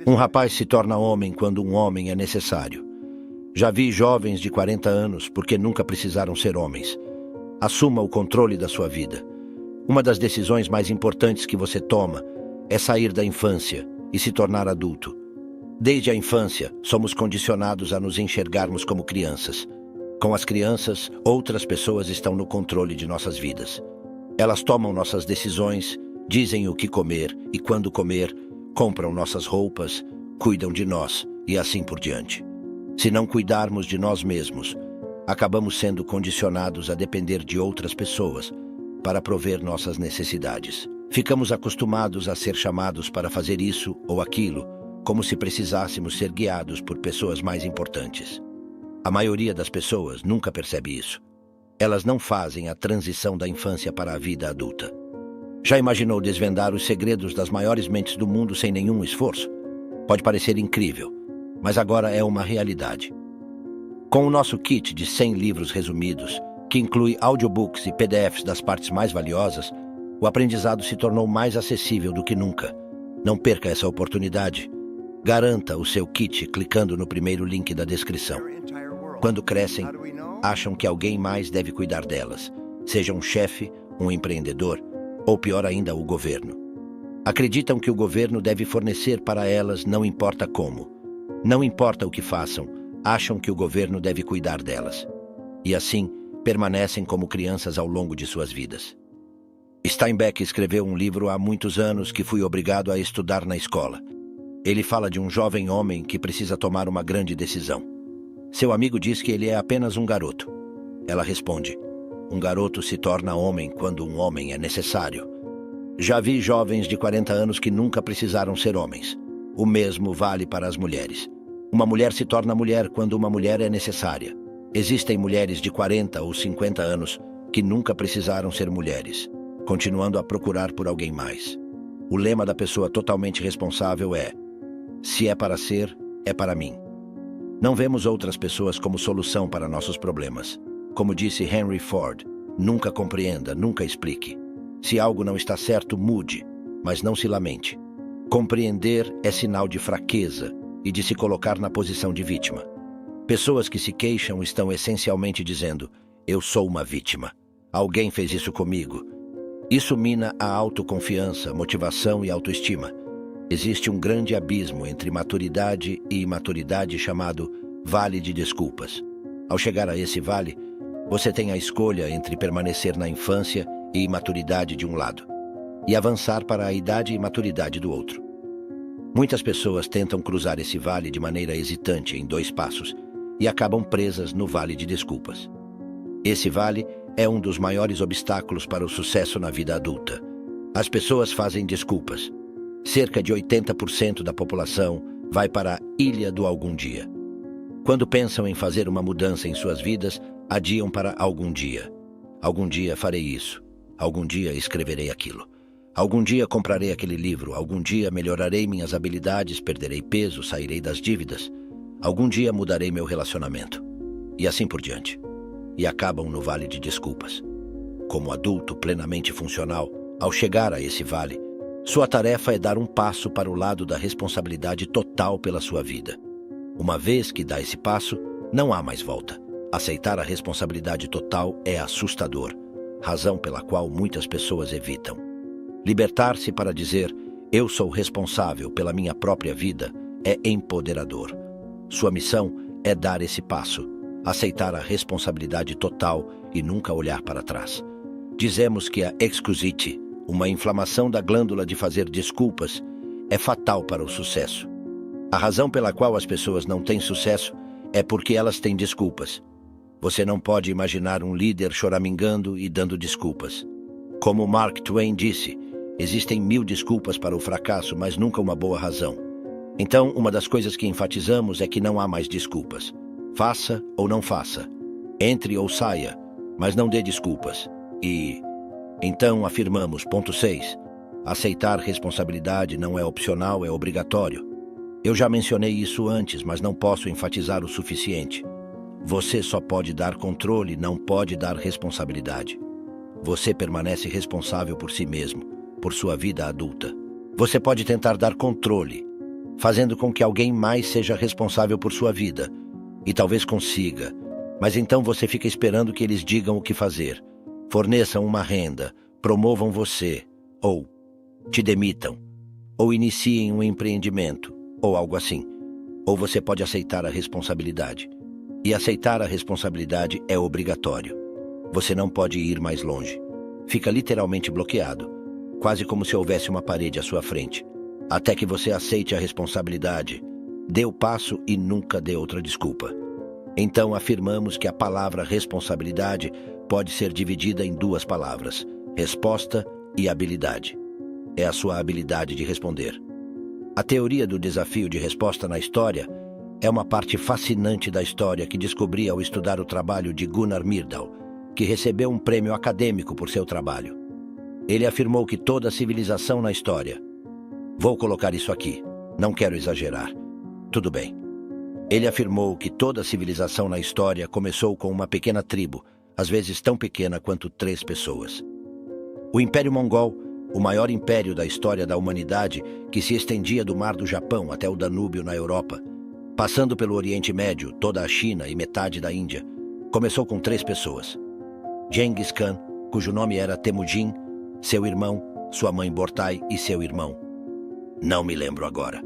Um rapaz se torna homem quando um homem é necessário. Já vi jovens de 40 anos porque nunca precisaram ser homens. Assuma o controle da sua vida. Uma das decisões mais importantes que você toma é sair da infância e se tornar adulto. Desde a infância, somos condicionados a nos enxergarmos como crianças. Com as crianças, outras pessoas estão no controle de nossas vidas. Elas tomam nossas decisões, dizem o que comer e quando comer, compram nossas roupas, cuidam de nós e assim por diante. Se não cuidarmos de nós mesmos, acabamos sendo condicionados a depender de outras pessoas para prover nossas necessidades. Ficamos acostumados a ser chamados para fazer isso ou aquilo, como se precisássemos ser guiados por pessoas mais importantes. A maioria das pessoas nunca percebe isso. Elas não fazem a transição da infância para a vida adulta. Já imaginou desvendar os segredos das maiores mentes do mundo sem nenhum esforço? Pode parecer incrível, mas agora é uma realidade. Com o nosso kit de 100 livros resumidos, que inclui audiobooks e PDFs das partes mais valiosas, o aprendizado se tornou mais acessível do que nunca. Não perca essa oportunidade. Garanta o seu kit clicando no primeiro link da descrição. Quando crescem, acham que alguém mais deve cuidar delas, seja um chefe, um empreendedor ou, pior ainda, o governo. Acreditam que o governo deve fornecer para elas não importa como. Não importa o que façam, acham que o governo deve cuidar delas. E assim, permanecem como crianças ao longo de suas vidas. Steinbeck escreveu um livro há muitos anos que fui obrigado a estudar na escola. Ele fala de um jovem homem que precisa tomar uma grande decisão. Seu amigo diz que ele é apenas um garoto. Ela responde: um garoto se torna homem quando um homem é necessário. Já vi jovens de 40 anos que nunca precisaram ser homens. O mesmo vale para as mulheres. Uma mulher se torna mulher quando uma mulher é necessária. Existem mulheres de 40 ou 50 anos que nunca precisaram ser mulheres, continuando a procurar por alguém mais. O lema da pessoa totalmente responsável é: se é para ser, é para mim. Não vemos outras pessoas como solução para nossos problemas. Como disse Henry Ford, nunca compreenda, nunca explique. Se algo não está certo, mude, mas não se lamente. Compreender é sinal de fraqueza e de se colocar na posição de vítima. Pessoas que se queixam estão essencialmente dizendo: eu sou uma vítima. Alguém fez isso comigo. Isso mina a autoconfiança, motivação e autoestima. Existe um grande abismo entre maturidade e imaturidade chamado Vale de Desculpas. Ao chegar a esse vale, você tem a escolha entre permanecer na infância e imaturidade de um lado, e avançar para a idade e maturidade do outro. Muitas pessoas tentam cruzar esse vale de maneira hesitante em 2 passos e acabam presas no Vale de Desculpas. Esse vale é um dos maiores obstáculos para o sucesso na vida adulta. As pessoas fazem desculpas. Cerca de 80% da população vai para a ilha do algum dia. Quando pensam em fazer uma mudança em suas vidas, adiam para algum dia. Algum dia farei isso. Algum dia escreverei aquilo. Algum dia comprarei aquele livro. Algum dia melhorarei minhas habilidades, perderei peso, sairei das dívidas. Algum dia mudarei meu relacionamento. E assim por diante. E acabam no vale de desculpas. Como adulto plenamente funcional, ao chegar a esse vale, sua tarefa é dar um passo para o lado da responsabilidade total pela sua vida. Uma vez que dá esse passo, não há mais volta. Aceitar a responsabilidade total é assustador, razão pela qual muitas pessoas evitam. Libertar-se para dizer: eu sou responsável pela minha própria vida, é empoderador. Sua missão é dar esse passo, aceitar a responsabilidade total e nunca olhar para trás. Dizemos que a excusite, uma inflamação da glândula de fazer desculpas, é fatal para o sucesso. A razão pela qual as pessoas não têm sucesso é porque elas têm desculpas. Você não pode imaginar um líder choramingando e dando desculpas. Como Mark Twain disse, existem 1000 desculpas para o fracasso, mas nunca uma boa razão. Então, uma das coisas que enfatizamos é que não há mais desculpas. Faça ou não faça. Entre ou saia, mas não dê desculpas. E então afirmamos, ponto 6, aceitar responsabilidade não é opcional, é obrigatório. Eu já mencionei isso antes, mas não posso enfatizar o suficiente. Você só pode dar controle, não pode dar responsabilidade. Você permanece responsável por si mesmo, por sua vida adulta. Você pode tentar dar controle, fazendo com que alguém mais seja responsável por sua vida, e talvez consiga, mas então você fica esperando que eles digam o que fazer, forneçam uma renda, promovam você, ou te demitam, ou iniciem um empreendimento, ou algo assim. Ou você pode aceitar a responsabilidade. E aceitar a responsabilidade é obrigatório. Você não pode ir mais longe. Fica literalmente bloqueado, quase como se houvesse uma parede à sua frente, até que você aceite a responsabilidade, dê o passo e nunca dê outra desculpa. Então afirmamos que a palavra responsabilidade pode ser dividida em duas palavras: resposta e habilidade. É a sua habilidade de responder. A teoria do desafio de resposta na história é uma parte fascinante da história que descobri ao estudar o trabalho de Gunnar Myrdal, que recebeu um prêmio acadêmico por seu trabalho. Ele afirmou que toda civilização na história... Vou colocar isso aqui, não quero exagerar. Tudo bem. Ele afirmou que toda civilização na história começou com uma pequena tribo, às vezes tão pequena quanto 3 pessoas. O Império Mongol, o maior império da história da humanidade, que se estendia do Mar do Japão até o Danúbio na Europa, passando pelo Oriente Médio, toda a China e metade da Índia, começou com 3 pessoas. Genghis Khan, cujo nome era Temujin, seu irmão, sua mãe Bortai e seu irmão. Não me lembro agora.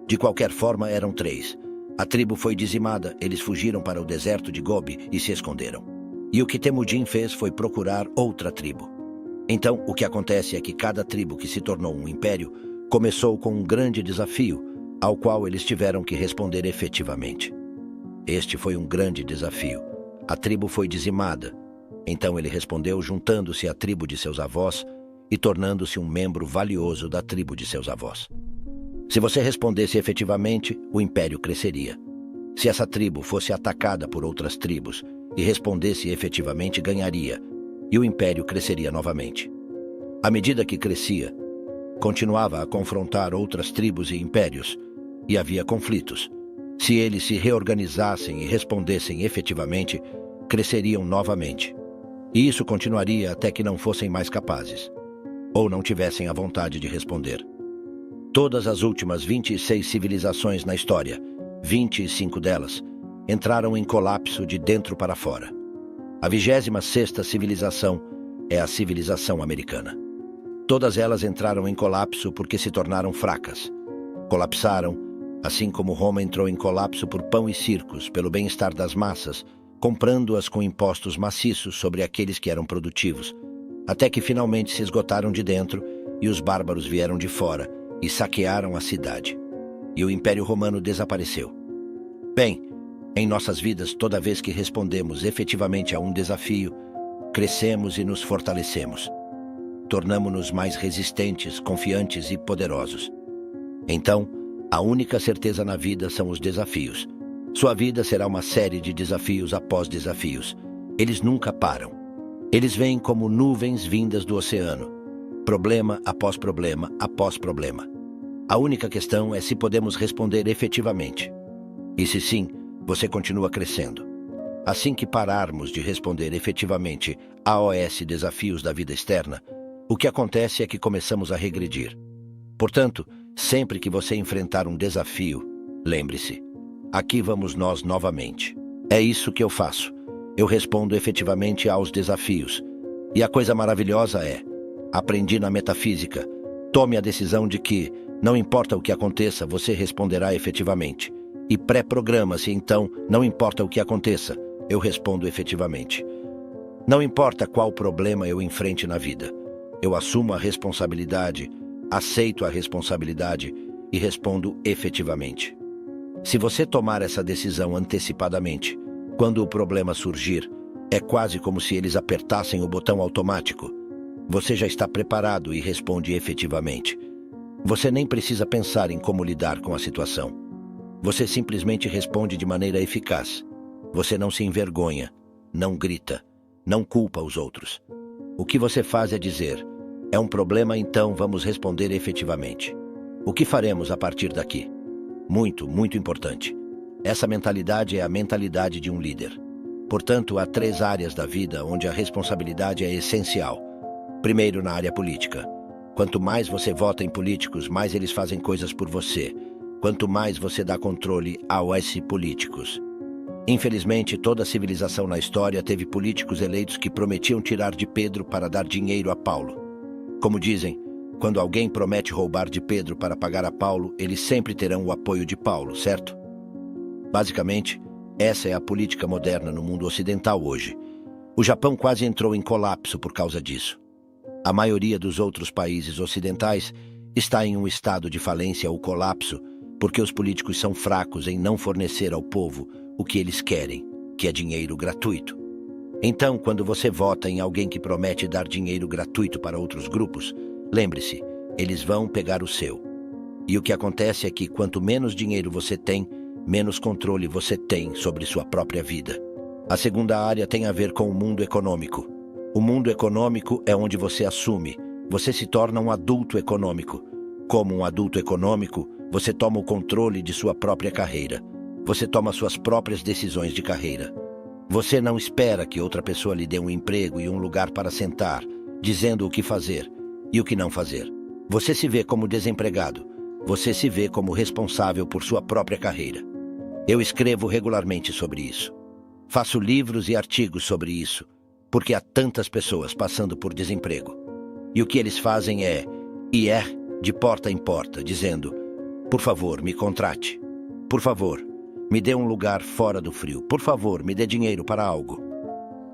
De qualquer forma, eram 3. A tribo foi dizimada, eles fugiram para o deserto de Gobi e se esconderam. E o que Temujin fez foi procurar outra tribo. Então, o que acontece é que cada tribo que se tornou um império começou com um grande desafio, ao qual eles tiveram que responder efetivamente. Este foi um grande desafio. A tribo foi dizimada. Então ele respondeu juntando-se à tribo de seus avós e tornando-se um membro valioso da tribo de seus avós. Se você respondesse efetivamente, o império cresceria. Se essa tribo fosse atacada por outras tribos e respondesse efetivamente, ganharia, e o império cresceria novamente. À medida que crescia, continuava a confrontar outras tribos e impérios, e havia conflitos. Se eles se reorganizassem e respondessem efetivamente, cresceriam novamente. E isso continuaria até que não fossem mais capazes, ou não tivessem a vontade de responder. Todas as últimas 26 civilizações na história, 25 delas, entraram em colapso de dentro para fora. A 26ª civilização é a civilização americana. Todas elas entraram em colapso porque se tornaram fracas. Colapsaram, assim como Roma entrou em colapso por pão e circos, pelo bem-estar das massas, comprando-as com impostos maciços sobre aqueles que eram produtivos, até que finalmente se esgotaram de dentro e os bárbaros vieram de fora e saquearam a cidade. E o Império Romano desapareceu. Bem, em nossas vidas, toda vez que respondemos efetivamente a um desafio, crescemos e nos fortalecemos. Tornamo-nos mais resistentes, confiantes e poderosos. Então, a única certeza na vida são os desafios. Sua vida será uma série de desafios após desafios. Eles nunca param. Eles vêm como nuvens vindas do oceano. Problema após problema após problema. A única questão é se podemos responder efetivamente. E se sim, você continua crescendo. Assim que pararmos de responder efetivamente aos desafios da vida externa, o que acontece é que começamos a regredir. Portanto, sempre que você enfrentar um desafio, lembre-se, aqui vamos nós novamente. É isso que eu faço. Eu respondo efetivamente aos desafios. E a coisa maravilhosa é, aprendi na metafísica, tome a decisão de que, não importa o que aconteça, você responderá efetivamente. E pré-programa-se, então, não importa o que aconteça, eu respondo efetivamente. Não importa qual problema eu enfrente na vida, eu assumo a responsabilidade, aceito a responsabilidade e respondo efetivamente. Se você tomar essa decisão antecipadamente, quando o problema surgir, é quase como se eles apertassem o botão automático. Você já está preparado e responde efetivamente. Você nem precisa pensar em como lidar com a situação. Você simplesmente responde de maneira eficaz. Você não se envergonha, não grita, não culpa os outros. O que você faz é dizer, é um problema, então vamos responder efetivamente. O que faremos a partir daqui? Muito, muito importante. Essa mentalidade é a mentalidade de um líder. Portanto, há 3 áreas da vida onde a responsabilidade é essencial. Primeiro, na área política. Quanto mais você vota em políticos, mais eles fazem coisas por você. Quanto mais você dá controle aos políticos. Infelizmente, toda a civilização na história teve políticos eleitos que prometiam tirar de Pedro para dar dinheiro a Paulo. Como dizem, quando alguém promete roubar de Pedro para pagar a Paulo, eles sempre terão o apoio de Paulo, certo? Basicamente, essa é a política moderna no mundo ocidental hoje. O Japão quase entrou em colapso por causa disso. A maioria dos outros países ocidentais está em um estado de falência ou colapso porque os políticos são fracos em não fornecer ao povo o que eles querem, que é dinheiro gratuito. Então, quando você vota em alguém que promete dar dinheiro gratuito para outros grupos, lembre-se, eles vão pegar o seu. E o que acontece é que quanto menos dinheiro você tem, menos controle você tem sobre sua própria vida. A segunda área tem a ver com o mundo econômico. O mundo econômico é onde você assume, você se torna um adulto econômico. Como um adulto econômico, você toma o controle de sua própria carreira. Você toma suas próprias decisões de carreira. Você não espera que outra pessoa lhe dê um emprego e um lugar para sentar, dizendo o que fazer e o que não fazer. Você se vê como desempregado. Você se vê como responsável por sua própria carreira. Eu escrevo regularmente sobre isso. Faço livros e artigos sobre isso, porque há tantas pessoas passando por desemprego. E o que eles fazem é ir de porta em porta, dizendo: por favor, me contrate. Por favor, me dê um lugar fora do frio. Por favor, me dê dinheiro para algo.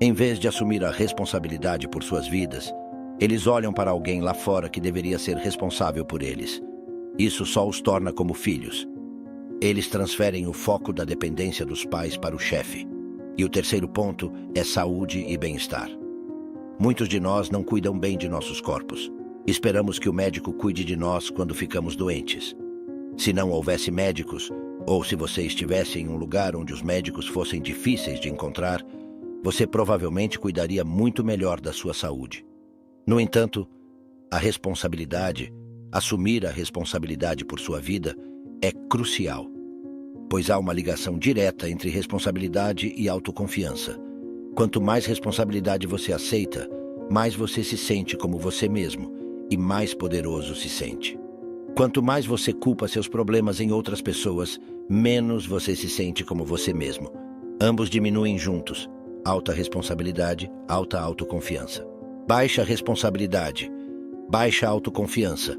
Em vez de assumir a responsabilidade por suas vidas, eles olham para alguém lá fora que deveria ser responsável por eles. Isso só os torna como filhos. Eles transferem o foco da dependência dos pais para o chefe. E o terceiro ponto é saúde e bem-estar. Muitos de nós não cuidam bem de nossos corpos. Esperamos que o médico cuide de nós quando ficamos doentes. Se não houvesse médicos, ou se você estivesse em um lugar onde os médicos fossem difíceis de encontrar, você provavelmente cuidaria muito melhor da sua saúde. No entanto, a responsabilidade, assumir a responsabilidade por sua vida, é crucial, pois há uma ligação direta entre responsabilidade e autoconfiança. Quanto mais responsabilidade você aceita, mais você se sente como você mesmo e mais poderoso se sente. Quanto mais você culpa seus problemas em outras pessoas, menos você se sente como você mesmo. Ambos diminuem juntos. Alta responsabilidade, alta autoconfiança. Baixa responsabilidade, baixa autoconfiança.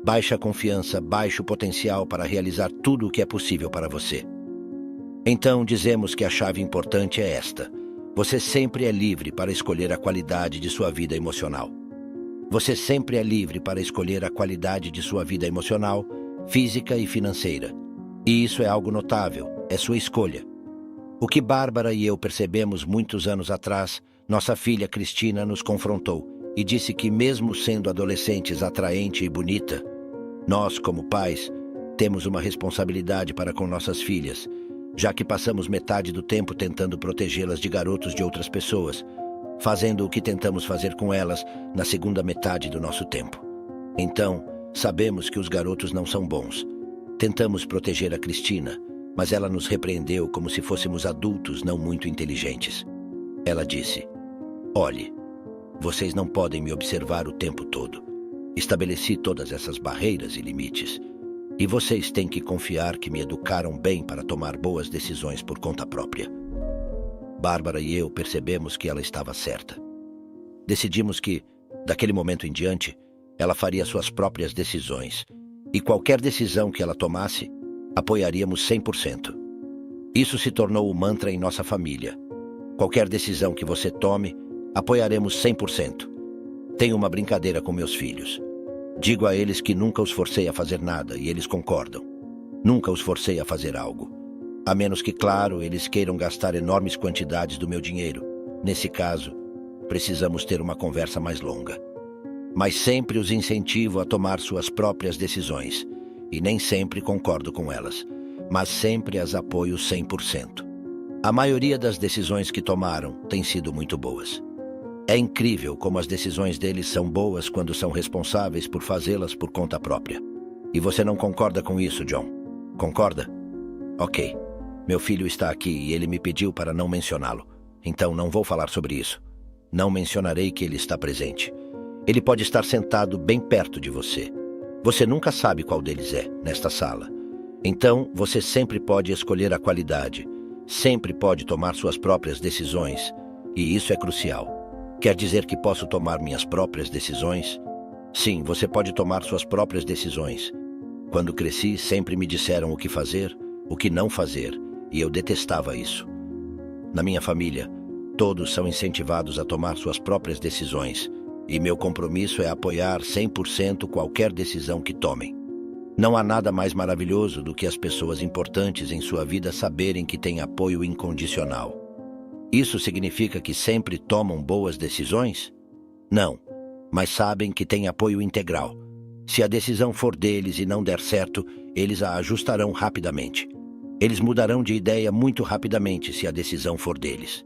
Baixa confiança, baixo potencial para realizar tudo o que é possível para você. Então, dizemos que a chave importante é esta. Você sempre é livre para escolher a qualidade de sua vida emocional. Você sempre é livre para escolher a qualidade de sua vida emocional, física e financeira. E isso é algo notável, é sua escolha. O que Bárbara e eu percebemos muitos anos atrás, nossa filha Cristina nos confrontou e disse que mesmo sendo adolescentes atraente e bonita, nós, como pais, temos uma responsabilidade para com nossas filhas, já que passamos metade do tempo tentando protegê-las de garotos de outras pessoas, fazendo o que tentamos fazer com elas na segunda metade do nosso tempo. Então, sabemos que os garotos não são bons. Tentamos proteger a Cristina, mas ela nos repreendeu como se fôssemos adultos não muito inteligentes. Ela disse: olhe, vocês não podem me observar o tempo todo. Estabeleci todas essas barreiras e limites. E vocês têm que confiar que me educaram bem para tomar boas decisões por conta própria. Bárbara e eu percebemos que ela estava certa. Decidimos que, daquele momento em diante, ela faria suas próprias decisões, e qualquer decisão que ela tomasse, apoiaríamos 100%. Isso se tornou o mantra em nossa família. Qualquer decisão que você tome, apoiaremos 100%. Tenho uma brincadeira com meus filhos. Digo a eles que nunca os forcei a fazer nada, e eles concordam. Nunca os forcei a fazer algo. A menos que, claro, eles queiram gastar enormes quantidades do meu dinheiro. Nesse caso, precisamos ter uma conversa mais longa. Mas sempre os incentivo a tomar suas próprias decisões. E nem sempre concordo com elas, mas sempre as apoio 100%. A maioria das decisões que tomaram tem sido muito boas. É incrível como as decisões deles são boas quando são responsáveis por fazê-las por conta própria. E você não concorda com isso, John? Concorda? Ok. Meu filho está aqui e ele me pediu para não mencioná-lo. Então não vou falar sobre isso. Não mencionarei que ele está presente. Ele pode estar sentado bem perto de você. Você nunca sabe qual deles é, nesta sala. Então, você sempre pode escolher a qualidade, sempre pode tomar suas próprias decisões, e isso é crucial. Quer dizer que posso tomar minhas próprias decisões? Sim, você pode tomar suas próprias decisões. Quando cresci, sempre me disseram o que fazer, o que não fazer, e eu detestava isso. Na minha família, todos são incentivados a tomar suas próprias decisões, e meu compromisso é apoiar 100% qualquer decisão que tomem. Não há nada mais maravilhoso do que as pessoas importantes em sua vida saberem que têm apoio incondicional. Isso significa que sempre tomam boas decisões? Não, mas sabem que têm apoio integral. Se a decisão for deles e não der certo, eles a ajustarão rapidamente. Eles mudarão de ideia muito rapidamente se a decisão for deles.